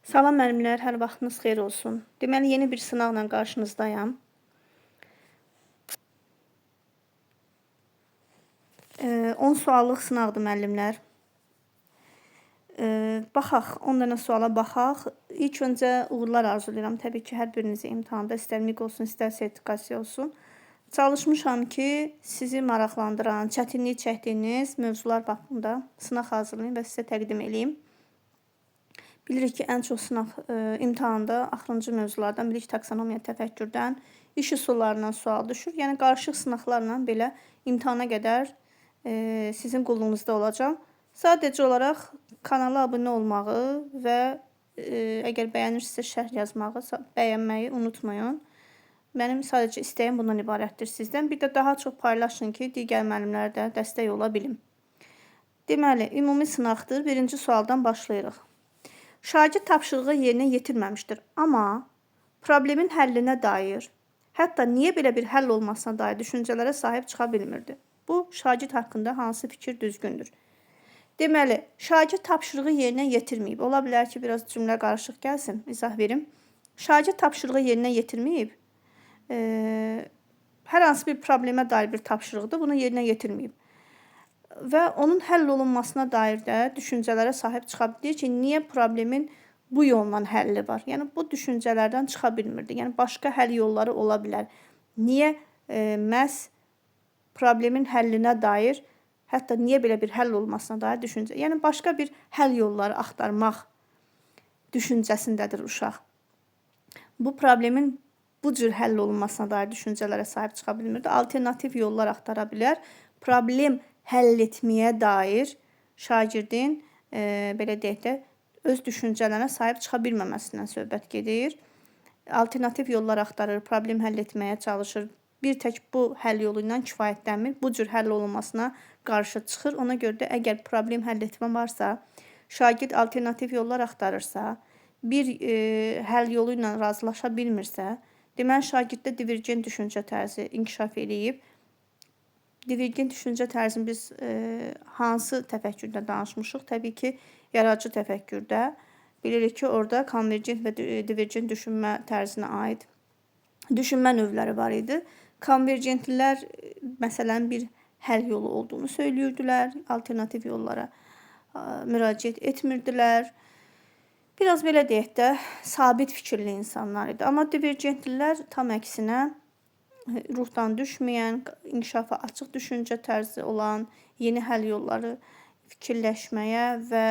Salam müəllimlər, hər vaxtınız xeyir olsun. Deməli, yeni bir sınavla qarşınızdayam. 10 suallıq sınavdır müəllimlər. Baxaq, 10 dənə suala baxaq. İlk öncə uğurlar arzulayıram. Təbii ki, hər birinizə imtahanda istər miq olsun, istər sertifikasiya olsun. Çalışmışam ki, sizi maraqlandıran, çətinlik çəkdiyiniz mövzular haqqında sınaq hazırlayım və sizə təqdim edeyim. Bilirik ki, ən çox sınaq imtahanda axırıncı mövzulardan bilik taksonomiya təfəkkürdən, iş üsullarından sual düşür. Yəni, qarışıq sınaqlarla belə imtahana qədər sizin qulluğunuzda olacam. Sadəcə olaraq kanala abunə olmağı və əgər bəyənirsinizsə şərh yazmağı, bəyənməyi unutmayın. Mənim sadəcə istəyim bundan ibarətdir sizdən. Bir də daha çox paylaşın ki, digər müəllimlərə də dəstək ola bilim. Deməli, ümumi sınaqdır. Birinci sualdan başlayırıq. Şagird tapşırığı yerinə yetirməmişdir, amma problemin həllinə dair, hətta niyə belə bir həll olmasına dair düşüncələrə sahib çıxa bilmirdi. Bu, şagird haqqında hansı fikir düzgündür? Deməli, şagird tapşırığı yerinə yetirməyib. Ola bilər ki, biraz cümlə qarışıq gəlsin, izah verim. Şagird tapşırığı yerinə yetirməyib. Hər hansı bir problemə dair bir tapşırıqdır, bunu yerinə yetirməyib. Və onun həll olunmasına dair də düşüncələrə sahib çıxa bilir ki, niyə problemin bu yolla həlli var? Yəni, bu düşüncələrdən çıxa bilmirdi. Yəni, başqa həll yolları ola bilər. Niyə məhz problemin həllinə dair, hətta niyə belə bir həll olmasına dair düşüncə. Yəni, başqa bir həll yolları axtarmaq düşüncəsindədir uşaq. Bu problemin bu cür həll olunmasına dair düşüncələrə sahib çıxa bilmirdi. Alternativ yollar axtara bilər. Problem həll etməyə dair şagirdin belə deyək də öz düşüncələrinə sahib çıxa bilməməsindən söhbət gedir. Alternativ yollar axtarır, problem həll etməyə çalışır. Bir tək bu həll yolu ilə kifayətlənmir. Bu cür həll olunmasına qarşı çıxır. Ona görə də əgər problem həll etmə varsa, şagird alternativ yollar axtarırsa, bir həll yolu ilə razılaşa bilmirsə, deməli şagirddə divergent düşüncə tərzi inkişaf eləyib. Divergent düşüncə tərzini biz hansı təfəkkürdə danışmışıq? Təbii ki, yaradıcı təfəkkürdə. Bilirik ki, orada konvergent və divergent düşünmə tərzinə aid düşünmə növləri var idi. Konvergentlilər məsələn bir həll yolu olduğunu söyləyirdilər, alternativ yollara müraciət etmirdilər. Biraz belə deyək də, sabit fikirli insanlar idi. Amma divergentlilər tam əksinə ruhdan düşməyən, inkişafa açıq düşüncə tərzi olan, yeni həll yolları fikirləşməyə və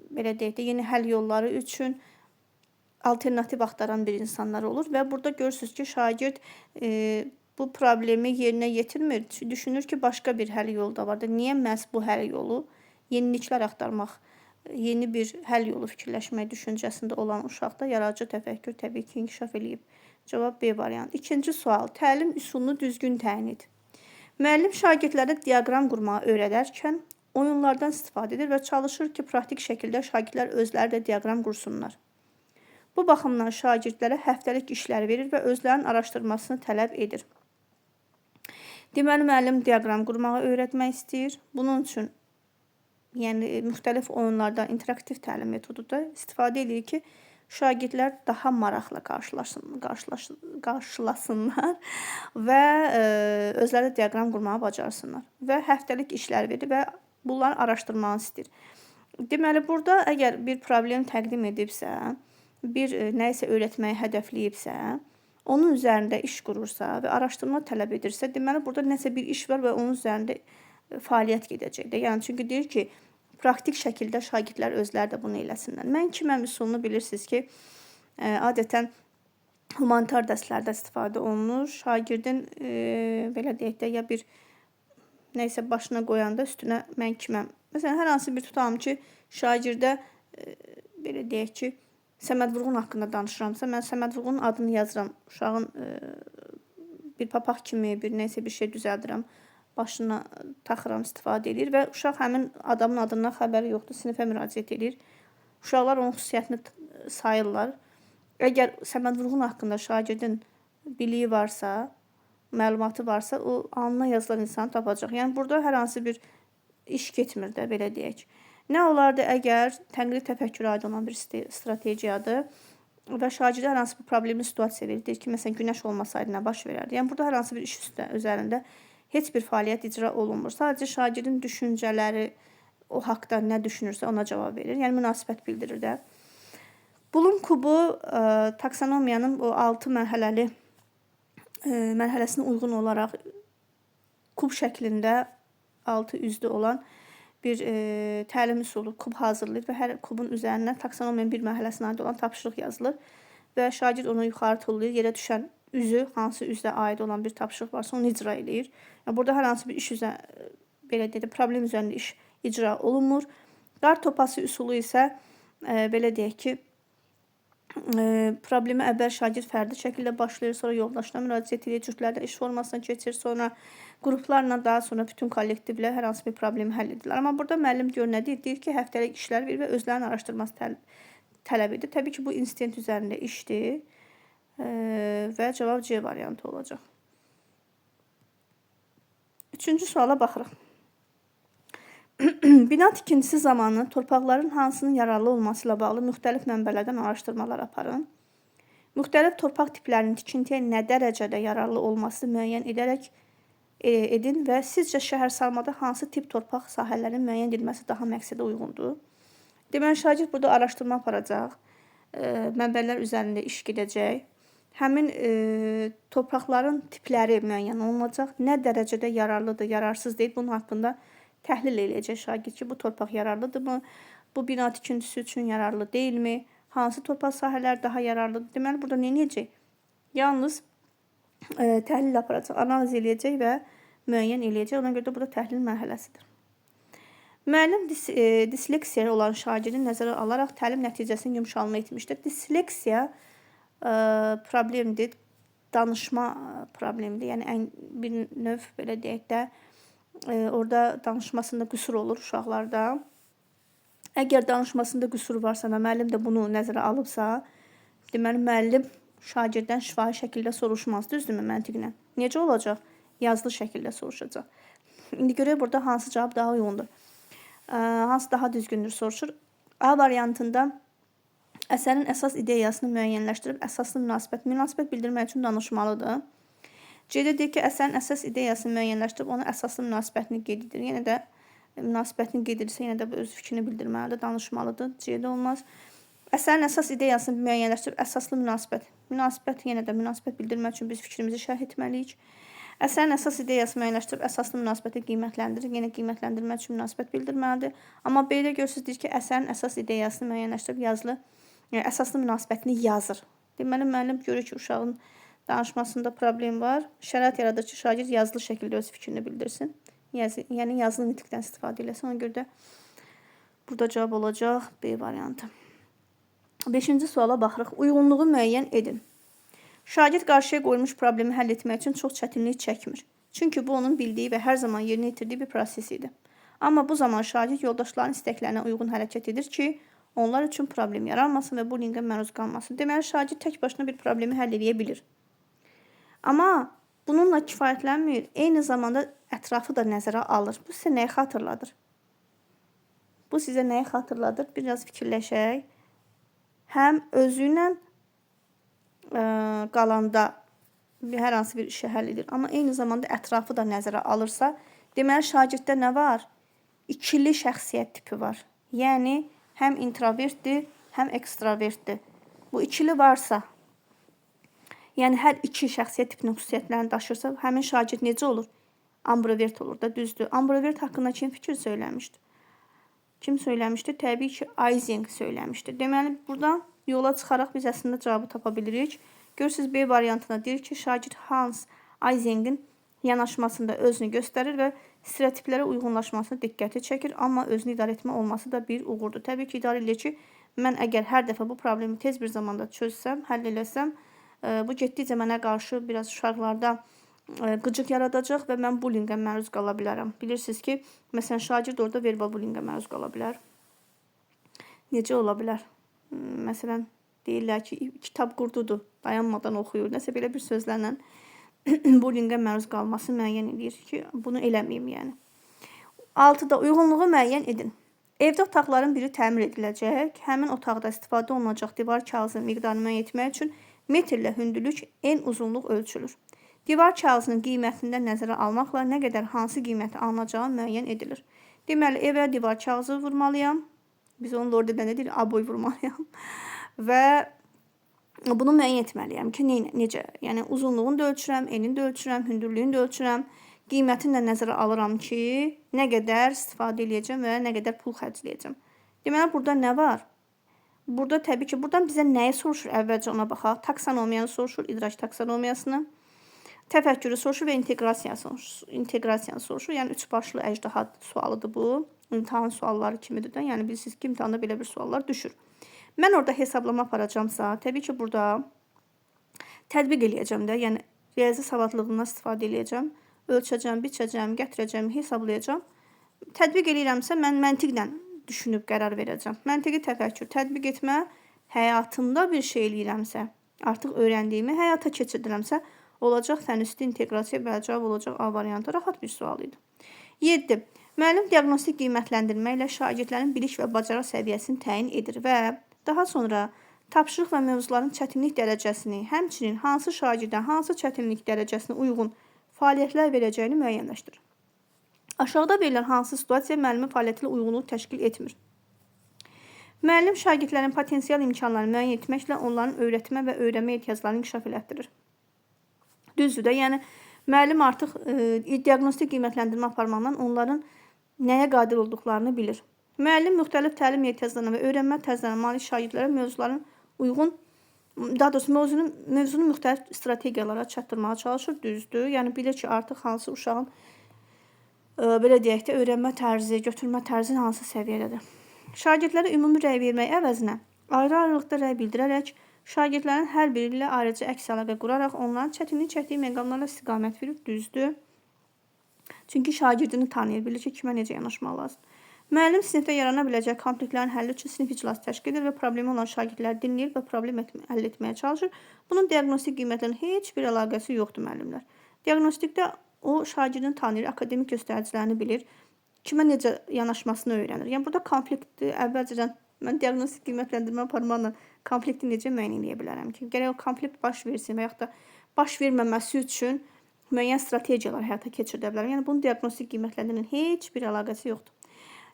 belə deyək də, yeni həll yolları üçün alternativ axtaran bir insanlar olur və burada görürsünüz ki, şagird bu problemi yerinə yetirmir. Düşünür ki, başqa bir həll yolu da vardır. Niyə məhz bu həll yolu? Yeniliklər axtarmaq, yeni bir həll yolu fikirləşmək düşüncəsində olan uşaqda yaradıcı təfəkkür təbii ki, inkişaf eləyib. Cavab B variantı. İkinci sual. Təlim üsulunu düzgün təyin et. Müəllim şagirdlərə diaqram qurmağı öyrədərkən oyunlardan istifadə edir və çalışır ki, praktik şəkildə şagirdlər özləri də diaqram qursunlar. Bu baxımdan şagirdlərə həftəlik işlər verir və özlərinin araşdırmasını tələb edir. Deməli, müəllim diaqram qurmağı öyrətmək istəyir. Bunun üçün yəni müxtəlif oyunlardan interaktiv təlim metoduda istifadə edir ki, şagirdlər daha maraqla qarşılasınlar və özləri diaqram qurmağı bacarsınlar. Və həftəlik işlər verir və bunları araşdırmanı istəyir. Deməli, burada əgər bir problem təqdim edibsə, bir nəyisə öyrətməyi hədəfləyibsə, onun üzərində iş qurursa və araşdırma tələb edirsə, deməli, burada nəsə bir iş var və onun üzərində fəaliyyət gedəcəkdir. Yəni, çünki deyir ki, praktik şəkildə şagirdlər özləri də bunu eləsinlər. Mən kiməm üsulunu bilirsiniz ki, adətən humanitar dərslərdə istifadə olunur. Şagirdin belə deyək də, ya bir nəyisə başına qoyanda üstünə mən kiməm. Məsələn, hər hansı bir tutalım ki, şagirdə belə deyək ki, Səməd Vurğun haqqında danışıramsa, mən Səməd Vurğunun adını yazıram. Uşağın bir papaq kimi, bir nəyisə bir şey düzəldirəm. Başına taxıram, istifadə edir və uşaq həmin adamın adından xəbəri yoxdur, sinifə müraciət edir. Uşaqlar onun xüsusiyyətini sayırlar. Əgər Səməd Vurğun haqqında şagirdin biliyi varsa, məlumatı varsa, o alnına yazılan insanı tapacaq. Yəni, burada hər hansı bir iş getmir də, belə deyək. Nə olardı əgər tənqidi təfəkkürə aid olan bir strategiyadır və şagirdə hər hansı bir problemli situasiya verir. Deyir ki, məsələn, günəş olmasaydı nə baş verərdi? Yəni, burada hər hansı bir iş üzərində heç bir fəaliyyət icra olunmur. Sadəcə şagirdin düşüncələri, o haqda nə düşünürsə ona cavab verir. Yəni, münasibət bildirir də. Bloom kubu taksonomiyanın o 6 mərhələli mərhələsinə uyğun olaraq kub şəklində 6 üzlü olan bir təlim üsulu kub hazırlayır və hər kubun üzərinə taksonomiyanın bir mərhələsinə aid olan tapşırıq yazılır və şagird onu yuxarı tullayır. Yerə düşən üzü, hansı üzlə aid olan bir tapşırıq varsa onu icra edir. Yəni, burada hər hansı bir iş üzərində, belə deyək, problem üzərində iş icra olunmur. Qar topası üsulu isə belə deyək ki, problemi əvvəl şagird fərdi şəkildə başlayır, sonra yoldaşına müraciət edir, cütlərdə iş formasına keçir, sonra qruplarla, daha sonra bütün kollektivlə hər hansı bir problemi həll edirlər. Amma burada müəllim gör nə deyir? Deyir ki, həftəlik işlər verir və özlərinin araşdırması tələb edir. Təbii ki, bu insident üzərində işdir və cavab C variantı olacaq. Üçüncü suala baxırıq. Bina tikintisi zamanı torpaqların hansının yararlı olması ilə bağlı müxtəlif mənbələrdən araşdırmalar aparın. Müxtəlif torpaq tiplərinin tikintiyə nə dərəcədə yararlı olması müəyyən edin və sizcə şəhərsalmada hansı tip torpaq sahələrinin müəyyən edilməsi daha məqsədə uyğundur? Deməli, şagird burada araşdırma aparacaq, mənbələr üzərində iş gedəcək. Həmin torpaqların tipləri müəyyən olunacaq. Nə dərəcədə yararlıdır, yararsız deyil, bunun haqqında təhlil eləyəcək şagird ki, bu torpaq yararlıdırmı, bu bina tikintisi üçün yararlı deyilmi, hansı torpaq sahələri daha yararlıdır. Deməli, burada nə edəcək? Yalnız təhlil aparacaq, analiz eləyəcək və müəyyən eləyəcək. Ona görə də burada təhlil mərhələsidir. Müəllim disleksiya olan şagirdin nəzərə alaraq təlim nəticəsini yumşalma etmişdir. Disleksiya problemdir, danışma problemidir. Yəni, bir növ, belə deyək də, orada danışmasında qüsur olur uşaqlarda. Əgər danışmasında qüsur varsa və müəllim də bunu nəzərə alıbsa, deməli, müəllim şagirddən şifahi şəkildə soruşmaz, düzdürmü məntiqlə? Necə olacaq? Yazılı şəkildə soruşacaq. İndi görək burada hansı cavab daha uyğundur. Hansı daha düzgündür soruşur. A variantında əsərin əsas ideyasını müəyyənləşdirib əsaslı münasibət bildirmək üçün danışmalıdır. C-də deyir ki, əsərin əsas ideyasını müəyyənləşdirib ona əsaslı münasibətini qeyd edir. Yenə də münasibətini qeyd edirsə, yenə də öz fikrini bildirməlidir, danışmalıdır. C-də olmaz. Əsərin əsas ideyasını müəyyənləşdirib əsaslı münasibət yenə də münasibət bildirmək üçün biz fikrimizi şərh etməliyik. Əsərin əsas ideyası müəyyənləşdirib əsaslı münasibəti qiymətləndirir. Yenə qiymətləndirmək üçün münasibət bildirməlidir. Amma B-də görürsünüz deyir ki, əsərin əsas ideyasını müəyyənləşdirib əsaslı münasibətini yazır. Deməli, müəllim görür ki, uşağın danışmasında problem var. Şərait yaradır ki, şagird yazılı şəkildə öz fikrini bildirsin. Yəni, yazılı nitqdən istifadə eləsin. Ona görə də burada cavab olacaq B variantı. 5-ci suala baxırıq. Uyğunluğu müəyyən edin. Şagird qarşıya qoyulmuş problemi həll etmək üçün çox çətinlik çəkmir. Çünki bu onun bildiyi və hər zaman yerinə yetirdiyi bir proses idi. Amma bu zaman şagird yoldaşların istəklərinə uyğun hərəkət edir ki, onlar üçün problem yaranmasın və bullyingə məruz qalmasın. Deməli, şagird tək başına bir problemi həll edə bilir. Amma bununla kifayətlənmir, eyni zamanda ətrafı da nəzərə alır. Bu sizə nəyi xatırladır? Bu sizə nəyi xatırladır? Biraz fikirləşək. Həm özü ilə qalanda hər hansı bir işi həll edir. Amma eyni zamanda ətrafı da nəzərə alırsa, deməli, şagirddə nə var? İkili şəxsiyyət tipi var. Yəni, həm introvertdir, həm ekstravertdir. Bu ikili varsa, yəni hər iki şəxsiyyət tipinin xüsusiyyətlərini daşırsa, həmin şagird necə olur? Ambivert olur da, düzdür. Ambivert haqqında kim fikir söyləmişdir? Kim söyləmişdir? Təbii ki, Eysenck söyləmişdir. Deməli, buradan yola çıxaraq biz əslində cavabı tapa bilirik. Görürsünüz, B variantına deyir ki, şagird Hans Eysenck'in yanaşmasında özünü göstərir və stereotiplərə uyğunlaşmasına diqqəti çəkir, amma özünü idarə etmə olması da bir uğurdur. Təbii ki, idarə edir ki, mən əgər hər dəfə bu problemi tez bir zamanda çözsəm, həll eləsəm, bu getdikcə mənə qarşı biraz uşaqlarda qıcıq yaradacaq və mən bullyingə məruz qala bilərəm. Bilirsiniz ki, məsələn, şagird orada verbal bullyingə məruz qala bilər. Necə ola bilər? Məsələn, deyirlər ki, kitab qurdudur, dayanmadan oxuyur. Nəsə belə bir sözlərlə bullyingə məruz qalması müəyyən edir ki, bunu eləməyim yəni. 6-da uyğunluğu müəyyən edin. Evdə otaqların biri təmir ediləcək. Həmin otaqda istifadə olunacaq divar kağızının miqdarını müəyyən etmək üçün metrlə hündürlük en uzunluq ölçülür. Divar kağızının qiymətində nəzərə almaqla nə qədər hansı qiyməti alınacağı müəyyən edilir. Deməli, evə divar kağızı vurmalıyam. Biz onun orada nə deyirik? Aboy vurmalıyam. Və bunu müəyyən etməliyəm ki, necə? Yəni, uzunluğunu da ölçürəm, enini də ölçürəm, hündürlüyünü də ölçürəm. Qiymətini də nəzərə alıram ki, nə qədər istifadə edəcəm və nə qədər pul xərcləyəcəm. Deməli, burada nə var? Burada təbii ki, buradan bizə nəyi soruşur? Əvvəlcə ona baxaq. Taksonomiyanı soruşur, idrac taksonomiyasını. Təfəkkürü soruşur və inteqrasiyanı soruşur. Yəni, 3 başlı əjdaha sualıdır bu. İmtahan sualları kimidir də. Yəni, bilirsiniz ki, imtahanda belə bir suallar düşür. Mən orada hesablama aparacamsa, təbii ki, burada tətbiq eləyəcəm də. Yəni, riyazi savadlığından istifadə eləyəcəm. Ölçəcəm, biçəcəm, gətirəcəm, hesablayacam. Tətbiq eləyirəmsə, mən məntiqlə düşünüb qərar verəcəm. Məntiqi təfəkkür, tətbiq etmə, həyatımda bir şey eləyirəmsə, artıq öyrəndiyimi həyata keçirdirəmsə, olacaq fənüstü inteqrasiya və cavab olacaq A variantı. Rahat bir sual idi. 7. Müəllim diaqnostik qiymətləndirmə ilə şagirdlərin bilik və bacarıq səviyyəsini təyin edir və daha sonra tapşırıq və mövzuların çətinlik dərəcəsini, həmçinin hansı şagirdən hansı çətinlik dərəcəsinə uyğun fəaliyyətlər verəcəyini müəyyənləşdirir. Aşağıda verilən hansı situasiya müəllimin fəaliyyətinə uyğunluq təşkil etmir? Müəllim şagirdlərin potensial imkanlarını müəyyən etməklə onların öyrətmə və öyrənmə ehtiyaclarını inkişaf elətdirir. Düzdür də, yəni müəllim artıq diaqnostik qiymətləndirmə aparmaqla onların nəyə qadir olduqlarını bilir. Müəllim müxtəlif təlim ehtiyaclarına və öyrənmə tərzlərinə malik şagirdlərə mövzuların uyğun, daha doğrusu mövzunu müxtəlif strategiyalara çatdırmağa çalışır, düzdür. Yəni bilir ki, artıq hansı uşağın belə deyək də öyrənmə tərzi, götürmə tərzi hansı səviyyədədir. Şagirdlərə ümumi rəy vermək əvəzinə ayrı-ayrılıqda rəy bildirərək şagirdlərin hər biri ilə ayrıca əks əlaqə quraraq onların çətinlik çəkdiyi məqamlarla istiqamət verir, düzdür. Çünki şagirdini tanıyır, bilir ki, kimə necə yanaşmaq lazım. Müəllim sinifdə yarana biləcək konfliktlərin həlli üçün sinif iclası təşkil edir və problemi olan şagirdləri dinləyir və problemi həll etməyə çalışır. Bunun diaqnostik qiymətlərin heç bir əlaqəsi yoxdur müəllimlər. Diaqnostikdə o şagirdini tanıyır, akademik göstəricilərini bilir, kimə necə yanaşmasını öyrənir. Yəni burada konflikti əvvəlcədən mən diaqnostik qiymətləndirmə aparmaqla konflikti necə müəyyən edə bilərəm ki, gərək o konflikt baş versin və yaxud da baş verməməsi üçün müəyyən strategiyalar həyata keçirdə bilərəm. Yəni bunun diaqnostik qiymətləndirmənin heç bir əlaqəsi yoxdur.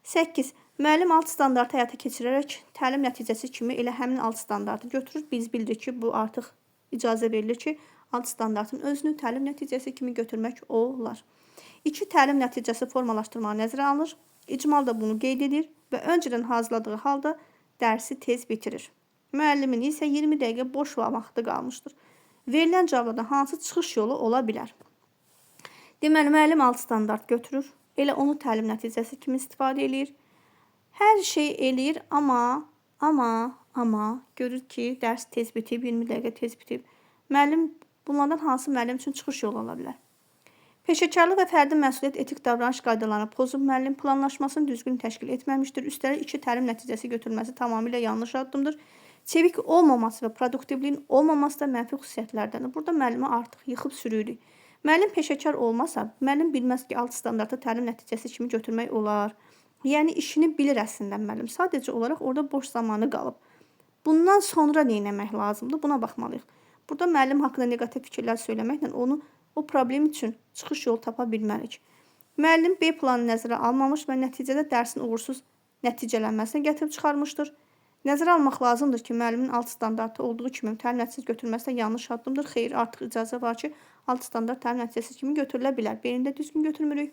8. Müəllim alt standartı həyata keçirərək təlim nəticəsi kimi elə həmin alt standartı götürür. Biz bildik ki, bu artıq icazə verilir ki, alt standartın özünü təlim nəticəsi kimi götürmək olar. 2. Təlim nəticəsi formalaşdırmağa nəzərə alınır. İcmal da bunu qeyd edir və öncədən hazırladığı halda dərsi tez bitirir. Müəllimin isə 20 dəqiqə boş vaxtı qalmışdır. Verilən cavabda hansı çıxış yolu ola bilər? Deməli, müəllim alt standart götürür. Elə onu təlim nəticəsi kimi istifadə edir. Hər şey eləyir, amma görür ki, dərs tez bitib, 20 dəqiqə tez bitib. Bunlardan hansı müəllim üçün çıxış yolu ola bilər? Peşəkarlıq və fərdi məsuliyyət etik davranış qaydalarını pozub müəllim planlaşmasını düzgün təşkil etməmişdir. Üstəlik 2 təlim nəticəsi götürülməsi tamamilə yanlış addımdır. Çevik olmaması və produktivliyin olmaması da mənfi xüsusiyyətlərdəndir. Burada müəllimi artıq yıxıb sürürük. Müəllim peşəkar olmasa, müəllim bilməz ki, alt standartı təlim nəticəsi kimi götürmək olar. Yəni, işini bilir əslində müəllim. Sadəcə olaraq orada boş zamanı qalıb. Bundan sonra nə etmək lazımdır? Buna baxmalıyıq. Burada müəllim haqqında negativ fikirlər söyləməklə o problem üçün çıxış yolu tapa bilmərik. Müəllim B planı nəzərə almamış və nəticədə dərsin uğursuz nəticələnməsinə gətirib çıxarmışdır. Nəzərə almaq lazımdır ki, müəllimin alt standartı olduğu kimi təlim nəticəsi götürməsi də yanlış addımdır. Xeyr, artıq icazə var ki, alt standart təlim nəticəsi kimi götürülə bilər. Birində düzgün götürmürük.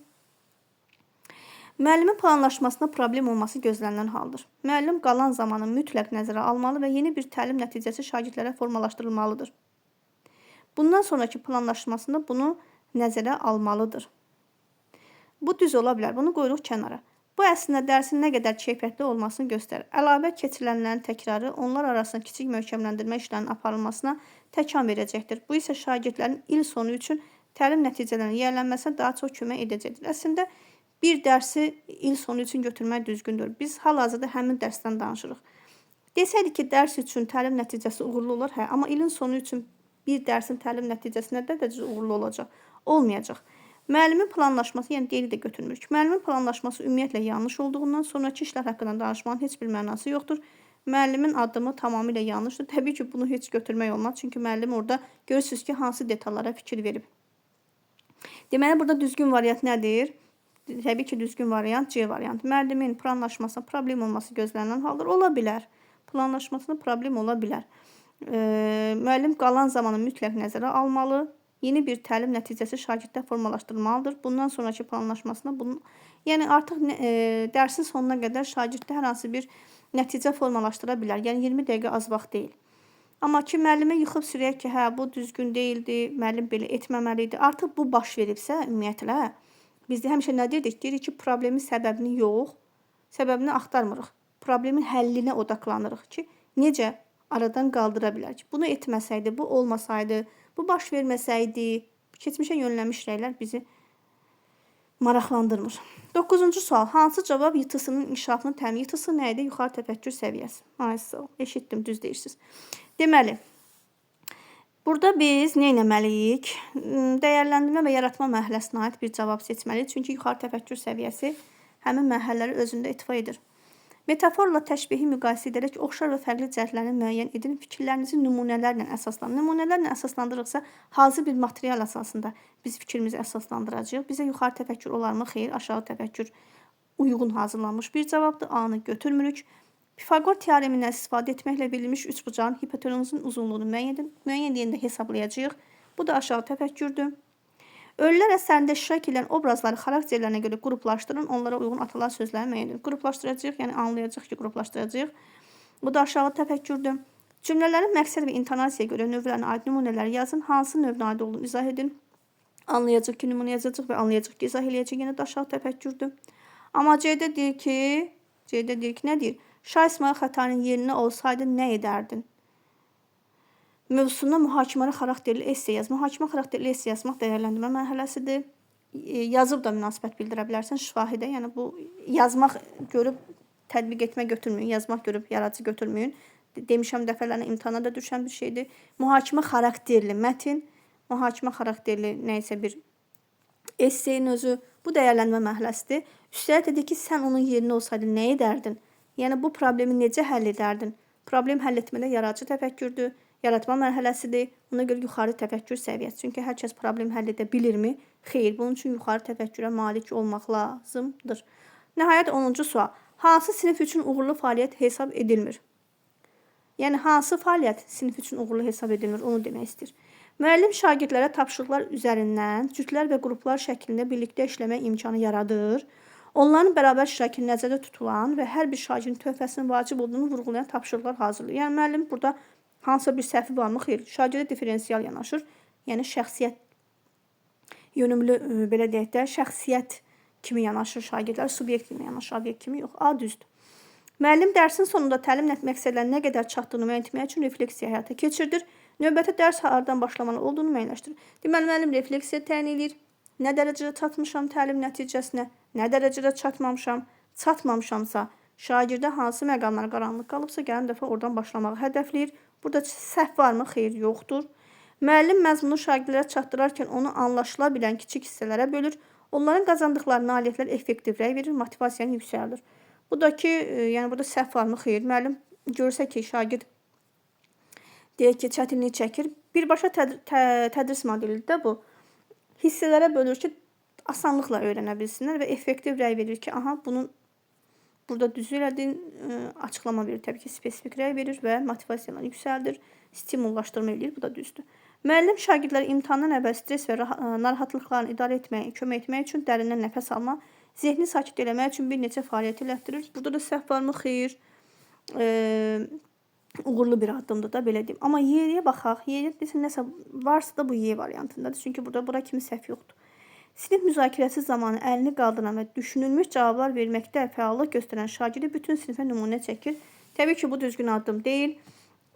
Müəllimin planlaşmasında problem olması gözlənilən haldır. Müəllim qalan zamanı mütləq nəzərə almalı və yeni bir təlim nəticəsi şagirdlərə formalaşdırılmalıdır. Bundan sonraki planlaşmasında bunu nəzərə almalıdır. Bu düz ola bilər. Bunu qoyuruq kənara. Bu əslində dərsin nə qədər keyfiyyətli olmasını göstərir. Əlavə keçirilənlərin təkrarı onlar arasında kiçik möhkəmləndirmə işlərinin aparılmasına təkan verəcəkdir. Bu isə şagirdlərin il sonu üçün təlim nəticələrinin yiyələnməsinə daha çox kömək edəcəkdir. Əslində bir dərsi il sonu üçün götürmək düzgündür. Biz hal-hazırda həmin dərsdən danışırıq. Desəydik ki, dərs üçün təlim nəticəsi uğurlu olur, amma ilin sonu üçün bir dərsin təlim nəticəsi nə dərəcədə uğurlu olacaq? Olmayacaq. Müəllimin planlaşması, yəni diyeni də götürmürük. Müəllimin planlaşması ümumiyyətlə yanlış olduğundan sonrakı işlər haqqında danışmanın heç bir mənası yoxdur. Müəllimin addımı tamamilə yanlışdır. Təbii ki, bunu heç götürmək olmaz. Çünki müəllim orada görürsünüz ki, hansı detallara fikir verib. Deməli, burada düzgün variant nədir? Təbii ki, düzgün variant C variantı. Müəllimin planlaşmasına problem olması gözlənilən haldır. Ola bilər. Planlaşmasında problem ola bilər. Müəllim qalan zamanı mütləq nəzərə almalı. Yeni bir təlim nəticəsi şagirddə formalaşdırılmalıdır. Bundan sonraki planlaşmasında yəni artıq dərsin sonuna qədər şagirddə hər hansı bir nəticə formalaşdıra bilər. Yəni 20 dəqiqə az vaxt deyil. Amma ki, müəllimə yıxıb sürəyək ki, hə, bu düzgün deyildi, müəllim belə etməməli idi. Artıq bu baş veribsə, ümumiyyətlə, biz də həmişə nə dedik? Deyirik ki, problemin səbəbini yox, səbəbini axtarmırıq. Problemin həllinə odaqlanırıq ki, necə aradan qaldıra bilər ki, bunu etməsəydi, bu olmasaydı, bu baş verməsəydi, keçmişə yönlənmiş rəylər bizi maraqlandırmır. 9-cu sual. Hansı cavab YTS-nın inkişafını təmin? YTS nə idi? Yuxarı təfəkkür səviyyəsi. Ay, sağ ol. Eşitdim, düz deyirsiniz. Deməli, burada biz nə etməliyik? Dəyərləndirmə və yaratma mərhələsinə aid bir cavab seçməliyik. Çünki yuxarı təfəkkür səviyyəsi həmin mərhələləri özündə ifa edir. Metaforla təşbihi müqayisə edərək oxşar və fərqli cəhətlərini müəyyən edin. Fikirlərinizi nümunələrlə əsaslandırın. Nümunələrlə əsaslandırırıqsa, hazır bir material əsasında biz fikrimizi əsaslandıracağıq. Bizə yuxarı təfəkkür olarmı? Xeyr, aşağı təfəkkür uyğun hazırlanmış bir cavabdır. A-nı götürmürük. Pifagor teoremindən istifadə etməklə verilmiş üçbucağın hipotenuzun uzunluğunu müəyyən deyəndə hesablayacağıq. Bu da aşağı təfəkkürdür. Ölülər əsərində iştirak edən obrazları xarakterlərinə görə qruplaşdırın, onlara uyğun atalar sözləri müəyyən edin. Qruplaşdıracağıq, yəni anlayacaq ki, qruplaşdıracağıq. Bu da aşağı təfəkkürdür. Cümlələrin məqsəd və intonasiyaya görə növlərinə aid nümunələri yazın. Hansı növünə aid olduğunu izah edin. Anlayacaq ki, nümunə yazacaq və anlayacaq ki, izah eləyəcək. Yəni də aşağı təfəkkürdür. Amma C-də deyir ki, nə deyir? Şah İsmayıl Xətainin yerinə olsaydı nə edərdin? Mövzusunda mühakimə xarakterli esse yaz. Mühakimə xarakterli esse yazmaq dəyərləndirmə mərhələsidir. Yazıb da münasibət bildirə bilərsən şifahidə. Yəni bu yazmaq görüb tətbiq etmə götürməyin, yazmaq görüb yaradıcı götürməyin. Demişəm dəfələrlə imtahana da düşən bir şeydir. Mühakimə xarakterli mətin, mühakimə xarakterli nə isə bir esseyin özü bu dəyərləndirmə mərhələsidir. Üstəlik dedi ki, sən onun yerinə olsaydın nə edərdin? Yəni bu problemi necə həll edərdin? Problem həll etmədə yaradıcı təfəkkürdür. Yaratma mərhələsidir. Ona görə yuxarı təfəkkür səviyyəsi. Çünki hər kəs problem həll edə bilirmi? Xeyr, bunun üçün yuxarı təfəkkürə malik olmaq lazımdır. Nəhayət 10-cu sual. Hansı sinif üçün uğurlu fəaliyyət hesab edilmir? Yəni hansı fəaliyyət sinif üçün uğurlu hesab edilmir? Onu demək istəyir. Müəllim şagirdlərə tapşırıqlar üzərindən cütlər və qruplar şəklində birlikdə işləmək imkanı yaradır. Onların bərabər iştirakı nəzərdə tutulan və hər bir şagirdin töhfəsinin vacib olduğunu vurğulayan tapşırıqlar hazırlayır. Yəni müəllim burada hansısa bir səhvi varmı? Xeyr. Şagirdə diferensial yanaşır. Yəni şəxsiyyət yönümlü, belə deyək də, şəxsiyyət kimi yanaşır şagirdlər, subyekt kimi yanaşır, obyekt kimi yox. A düzdür. Müəllim dərsin sonunda təlim məqsədlərinə nə qədər çatdığını müəyyən etmək üçün refleksiya həyata keçirdir. Növbəti dərs hardan başlamalı olduğunu müəyyənləşdirir. Deməli, müəllim refleksiya təyin edir. Nə dərəcədə çatmışam təlim nəticəsinə, nə dərəcədə çatmamışam, çatmamışamsa, şagirdə hansı məqamlar qaranlıq qalıbsa, gələn dəfə oradan başlamağı hədəfləyir. Burada səhv varmı? Xeyr, yoxdur. Müəllim məzmunu şagirdlərə çatdırarkən onu anlaşıla bilən kiçik hissələrə bölür. Onların qazandıqları nailiyyətlər effektiv rəy verir, motivasiyanı yüksəldir. Bu da ki, yəni burada səhv varmı? Xeyr. Müəllim görsə ki, şagird deyək ki, çətinlik çəkir. Birbaşa tədris modelidir də bu. Hissələrə bölür ki, asanlıqla öyrənə bilsinlər və effektiv rəy verir ki, aha, bunun burada düzü elədin, açıqlama verir, təbii ki, spesifik rəy verir və motivasiyalarını yüksəldir, stimullaşdırma edir, bu da düzdür. Müəllim şagirdlərə imtahandan əvvəl stres və narahatlıqlarını idarə etməyə, kömək etmək üçün dərindən nəfəs alma, zehni sakit eləmək üçün bir neçə fəaliyyət elətdirir. Burada da səhv varmı? Xeyr. Uğurlu bir addımdır da, belə deyim. Amma Y-yə baxaq. Y-yə desən nəsə varsa da bu Y variantındadır. Çünki bura kimi səhv yoxdur. Sinif müzakirəsi zamanı əlini qaldıran və düşünülmüş cavablar verməkdə fəallıq göstərən şagirdi bütün sinifə nümunə çəkir. Təbii ki, bu düzgün addım deyil.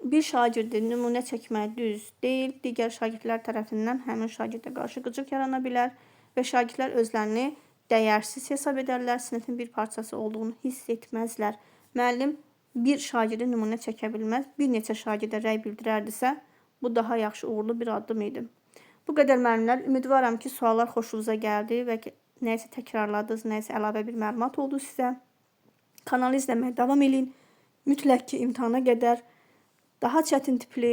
Bir şagirdi nümunə çəkmək düz deyil. Digər şagirdlər tərəfindən həmin şagirdə qarşı qıcıq yarana bilər və şagirdlər özlərini dəyərsiz hesab edərlər. Sinifin bir parçası olduğunu hiss etməzlər. Müəllim bir şagirdi nümunə çəkə bilməz. Bir neçə şagirdə rəy bildirərdisə, bu daha yaxşı, uğurlu bir addım idi. Bu qədər müəllimlər. Ümidvaram ki, suallar xoşunuza gəldi və nəyisə təkrarladınız, nəyisə əlavə bir məlumat oldu sizə. Kanalı izləməyə davam edin. Mütləq ki, imtahana qədər daha çətin tipli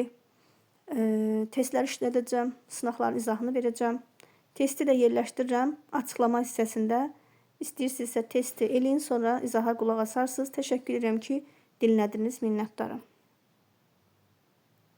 testlər işlədəcəm, sınaqların izahını verəcəm. Testi də yerləşdirirəm açıqlama hissəsində. İstəyirsinizsə testi eləyin, sonra izaha qulaq asarsınız. Təşəkkür edirəm ki, dinlədiniz, minnətdarım.